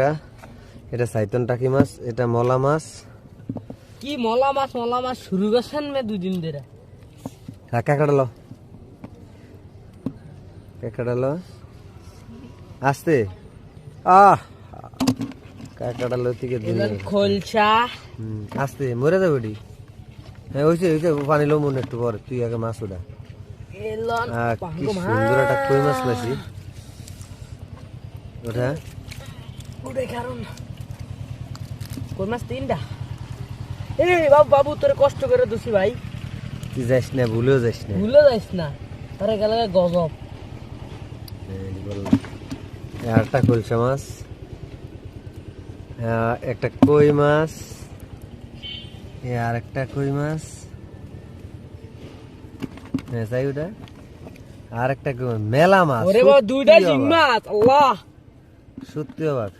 একটা, এটা সাইতন টাকি মাছ, এটা মলা মাছ। কি মলা মাছ শুরু করছেন মে 2 দিন ধরে। হ্যাঁ কাকাডালো আসতে কাকাডালো থেকে খোলসা আসতে মরে যাবে ওটি। হ্যাঁ হয়েছে পানি লো মনে একটু পরে, তুই আগে মাছ ওটা। কি সুন্দর একটা কই মাছ পাইছি ওটা। কই মাছ 3টা। বাবু তোরে কষ্ট করে দোষী ভাই, তুই যাইস না, ভুলেও যাইস না। ভুলে যাইস না, তারে গেলে গজব। একটা খোলসা মাছ, একটা কই মাছ, আর একটা কই মাছ, তাই ওটা। আর একটা মেলা মাছ, ওরে বাবা 2টা জিং মাছ, আল্লাহ সত্যি অবাক।